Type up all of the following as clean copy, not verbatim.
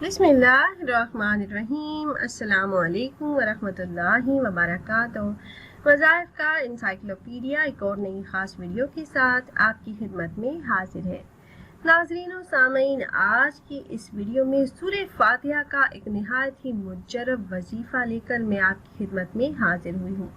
बिस्मिल्लाहिर्रहमानिर्रहीम। अस्सलामुअलैकुम वरहमतुल्लाहि वबरकातुहू। वज़ाइफ का इंसाइक्लोपीडिया एक और नई ख़ास वीडियो के साथ आपकी खिदमत में हाजिर है। नाज़रीन और सामीन, आज की इस वीडियो में सूरह फातिहा का एक निहायत ही मुजर्रब वजीफ़ा लेकर मैं आपकी खिदमत में हाजिर हुई हूँ।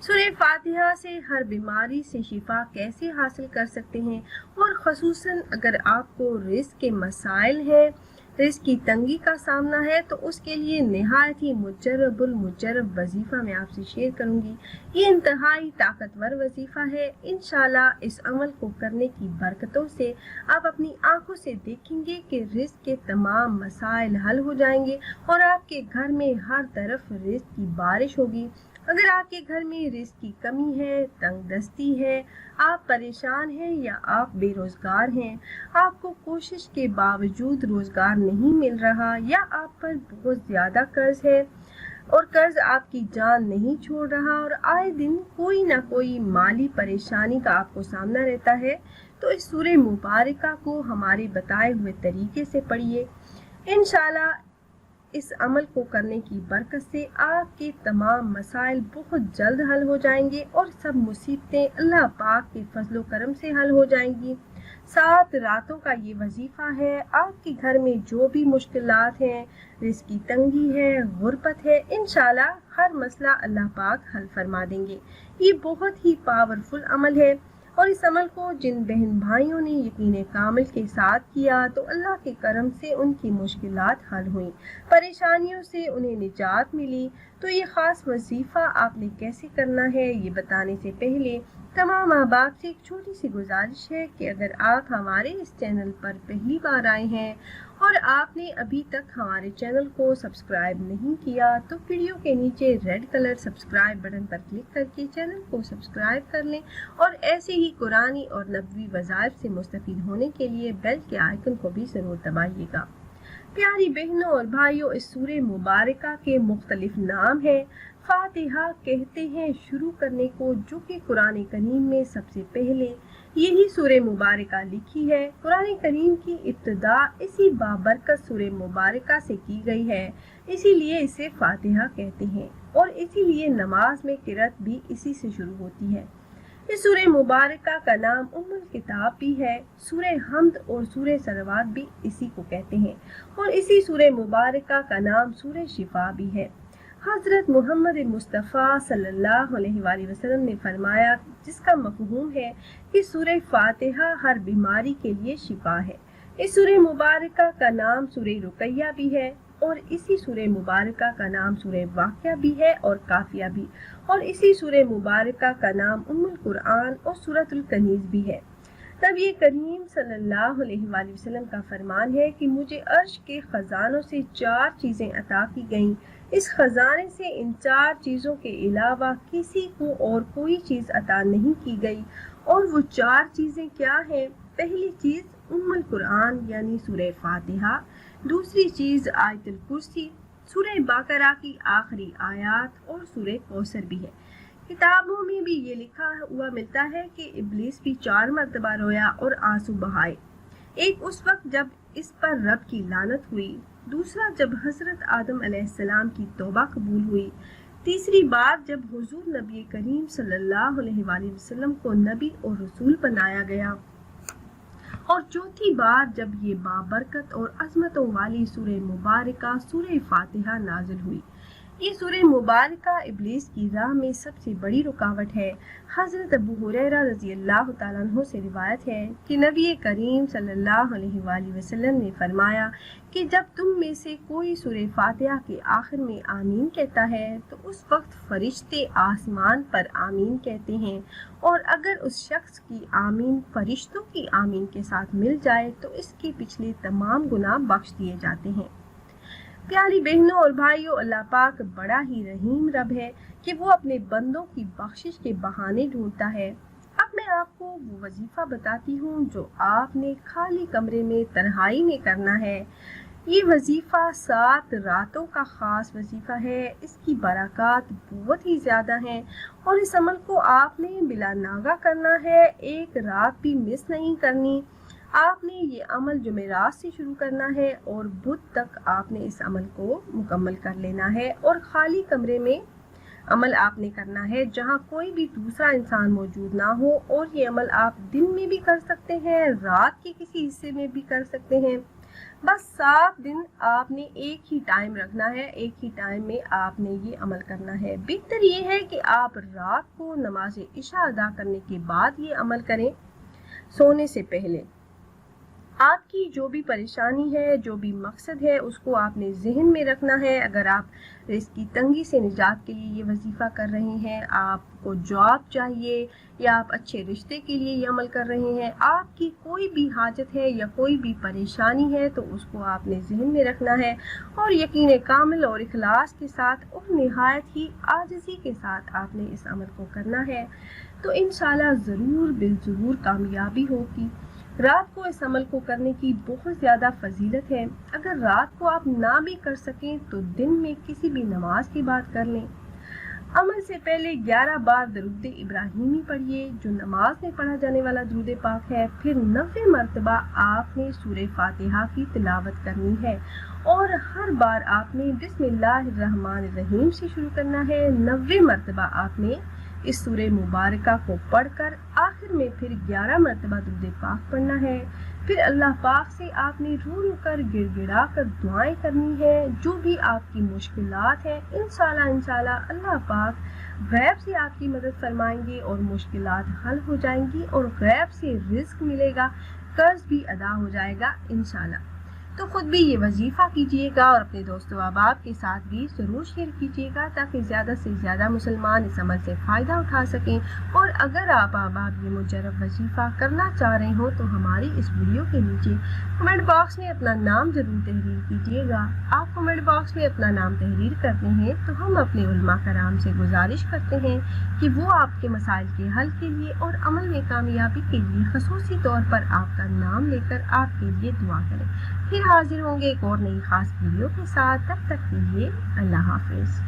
सूरह फातिहा से हर बीमारी से शिफा कैसे हासिल कर सकते हैं, और ख़ुसूसन अगर आपको रिज़्क़ के मसाइल हैं, रिज़्क़ की तंगी का सामना है, तो उसके लिए निहायत ही मुजर्रब वजीफ़ा मैं आपसे शेयर करूंगी। ये इंतहाई ताकतवर वजीफ़ा है। इंशाल्लाह इस अमल को करने की बरकतों से आप अपनी आंखों से देखेंगे कि रिज़्क़ के तमाम मसाइल हल हो जाएंगे और आपके घर में हर तरफ रिज़्क़ की बारिश होगी। अगर आपके घर में रिज़्क़ की कमी है, तंगदस्ती है, आप परेशान हैं या आप बेरोज़गार हैं, आपको कोशिश के बावजूद रोज़गार नहीं मिल रहा, या आप पर बहुत ज़्यादा कर्ज है और कर्ज आपकी जान नहीं छोड़ रहा और आए दिन कोई ना कोई माली परेशानी का आपको सामना रहता है, तो इस सूरह मुबारका को हमारे बताए हुए तरीके से पढ़िए। इंशाल्लाह इस अमल को करने की बरकत से आपके तमाम मसाइल बहुत जल्द हल हो जाएंगे और सब मुसीबतें अल्लाह पाक के फजलो करम से हल हो जाएंगी। 7 रातों का ये वजीफ़ा है। आपके घर में जो भी मुश्किलात हैं, रिज़्क़ की तंगी है, गुर्बत है, इंशाल्लाह हर मसला अल्लाह पाक हल फरमा देंगे। ये बहुत ही पावरफुल अमल है और इस अमल को जिन बहन भाइयों ने यकीन कामिल के साथ किया, तो अल्लाह के करम से उनकी मुश्किलात हल हुई, परेशानियों से उन्हें निजात मिली। तो ये ख़ास वजीफ़ा आपने कैसे करना है, ये बताने से पहले तमाम अहबाब से एक छोटी सी गुजारिश है कि अगर आप हमारे इस चैनल पर पहली बार आए हैं और आपने अभी तक हमारे चैनल को सब्सक्राइब नहीं किया, तो वीडियो के नीचे रेड कलर सब्सक्राइब बटन पर क्लिक करके चैनल को सब्सक्राइब कर लें और ऐसे ही कुरानी और नबवी वज़ाइफ से मुस्तफ़ीद होने के लिए बेल के आइकन को भी ज़रूर दबाइएगा। प्यारी बहनों और भाइयों, इस सूरह मुबारका के मुख्तलिफ नाम हैं। फातिहा कहते हैं शुरू करने को, जो कि कुरान करीम में सबसे पहले यही सूरह मुबारका लिखी है। कुरान करीम की इब्तिदा इसी बाबरकत सूरह मुबारका से की गई है, इसीलिए इसे फातिहा कहते हैं और इसीलिए नमाज में किरात भी इसी से शुरू होती है। इस सूरह मुबारका का नाम उम्मुल किताब भी है। सूरह हम्द और सूरह सलवात भी इसी को कहते हैं और इसी सूरह मुबारका का नाम सूरह शिफा भी है। हज़रत मोहम्मद मुस्तफ़ा सल्लल्लाहु अलैहि वसल्लम ने फरमाया, जिसका मफ़हूम है कि सूरह फातिहा हर बीमारी के लिए शिफा है। इस सूरह मुबारका का नाम सूरह रुक़ैया भी है और इसी सूरह मुबारका का नाम सूरह वाक़िया भी है और काफ़िया भी, और इसी सूरह मुबारका का नाम उम्मुल कुरान और सूरतुल कनीज़ भी है। नबी करीम सल्लल्लाहु अलैहि वसल्लम का फरमान है कि मुझे अर्श के खजानों से 4 चीज़ें अता की गईं। इस खजाने से इन 4 चीज़ों के अलावा किसी को और कोई चीज़ अता नहीं की गई। और वो 4 चीज़ें क्या हैं? पहली चीज़ उम्मुल कुरान यानी सूरह फातिहा, दूसरी चीज़ आयतुल कुर्सी, सूरह बकरा की आखिरी आयत और सूरह कौसर भी है। किताबों में भी ये लिखा हुआ मिलता है कि इब्लीस भी 4 मरतबा रोया और आंसू बहाए। एक उस वक्त जब इस पर रब की लानत हुई, दूसरा जब हज़रत आदम अलैहिस्सलाम की तौबा कबूल हुई, तीसरी बार जब हुजूर नबी करीम सल्लल्लाहु अलैहि वसल्लम को नबी और रसूल बनाया गया, और चौथी बार जब ये बाबरकत और अज़मतों वाली सूरह मुबारका सूरह फातिहा नाजिल हुई। ये सूरह मुबारका इब्लीस की राह में सबसे बड़ी रुकावट है। हज़रत अबू हुरैरा रज़ियल्लाहु ताला अन्हु से रिवायत है कि नबी करीम सल्लल्लाहु अलैहि वसल्लम ने फरमाया कि जब तुम में से कोई सूरह फातिहा के आखिर में आमीन कहता है, तो उस वक्त फरिश्ते आसमान पर आमीन कहते हैं, और अगर उस शख्स की आमीन फरिश्तों की आमीन के साथ मिल जाए, तो इसके पिछले तमाम गुनाह बख्श दिए जाते हैं। प्यारी बहनों और भाइयों, अल्लाह पाक बड़ा ही रहीम रब है कि वो अपने बंदों की बख्शिश के बहाने ढूंढता है। अब मैं आपको वो वजीफा बताती हूँ जो आपने खाली कमरे में तन्हाई में करना है। ये वजीफा 7 रातों का खास वजीफा है। इसकी बरक़ात बहुत ही ज़्यादा हैं और इस अमल को आपने बिला नागा करना है, एक रात भी मिस नहीं करनी। آپ نے یہ عمل جمعرات سے شروع کرنا ہے اور بدھ تک آپ نے اس عمل کو مکمل کر لینا ہے، اور خالی کمرے میں عمل آپ نے کرنا ہے جہاں کوئی بھی دوسرا انسان موجود نہ ہو، اور یہ عمل آپ دن میں بھی کر سکتے ہیں، رات کے کسی حصے میں بھی کر سکتے ہیں۔ بس 7 دن آپ نے ایک ہی ٹائم رکھنا ہے، ایک ہی ٹائم میں آپ نے یہ عمل کرنا ہے۔ بہتر یہ ہے کہ آپ رات کو نماز عشاء ادا کرنے کے بعد یہ عمل کریں، سونے سے پہلے۔ آپ کی جو بھی پریشانی ہے، جو بھی مقصد ہے، اس کو آپ نے ذہن میں رکھنا ہے۔ اگر آپ رزق کی تنگی سے نجات کے لیے یہ وظیفہ کر رہے ہیں، آپ کو جاب چاہیے یا آپ اچھے رشتے کے لیے یہ عمل کر رہے ہیں، آپ کی کوئی بھی حاجت ہے یا کوئی بھی پریشانی ہے، تو اس کو آپ نے ذہن میں رکھنا ہے اور یقین کامل اور اخلاص کے ساتھ اور نہایت ہی عاجزی کے ساتھ آپ نے اس عمل کو کرنا ہے، تو انشاءاللہ ضرور بالضرور کامیابی ہوگی۔ رات کو اس عمل کو کرنے کی بہت زیادہ فضیلت ہے۔ اگر رات کو آپ نہ بھی کر سکیں تو دن میں کسی بھی نماز کے بعد کر لیں۔ عمل سے پہلے 11 بار درود ابراہیمی پڑھیے، جو نماز میں پڑھا جانے والا درود پاک ہے۔ پھر 90 مرتبہ آپ نے سورہ فاتحہ کی تلاوت کرنی ہے، اور ہر بار آپ نے بسم اللہ الرحمن الرحیم سے شروع کرنا ہے۔ 90 مرتبہ آپ نے اس سورہ مبارکہ کو پڑھ کر آخر میں پھر 11 مرتبہ درود پاک پڑھنا ہے۔ پھر اللہ پاک سے آپ نے رو رو کر گڑ گڑا کر دعائیں کرنی ہے۔ جو بھی آپ کی مشکلات ہیں، انشاءاللہ اللہ پاک غیب سے آپ کی مدد فرمائیں گے اور مشکلات حل ہو جائیں گی، اور غیب سے رزق ملے گا، قرض بھی ادا ہو جائے گا انشاءاللہ۔ تو خود بھی یہ وظیفہ کیجیے گا اور اپنے دوست و احباب کے ساتھ بھی ضرور شیئر کیجیے گا، تاکہ زیادہ سے زیادہ مسلمان اس عمل سے فائدہ اٹھا سکیں۔ اور اگر آپ احباب یہ مجرب وظیفہ کرنا چاہ رہے ہوں تو ہماری اس ویڈیو کے نیچے کمنٹ باکس میں اپنا نام ضرور تحریر کیجیے گا۔ آپ کمنٹ باکس میں اپنا نام تحریر کرتے ہیں تو ہم اپنے علماء کرام سے گزارش کرتے ہیں کہ وہ آپ کے مسائل کے حل کے لیے اور عمل میں کامیابی کے لیے خصوصی طور پر آپ کا نام لے کر آپ کے لیے دعا کریں۔ پھر حاضر ہوں گے ایک اور نئی خاص ویڈیو کے ساتھ، تب تک کے لیے اللہ حافظ۔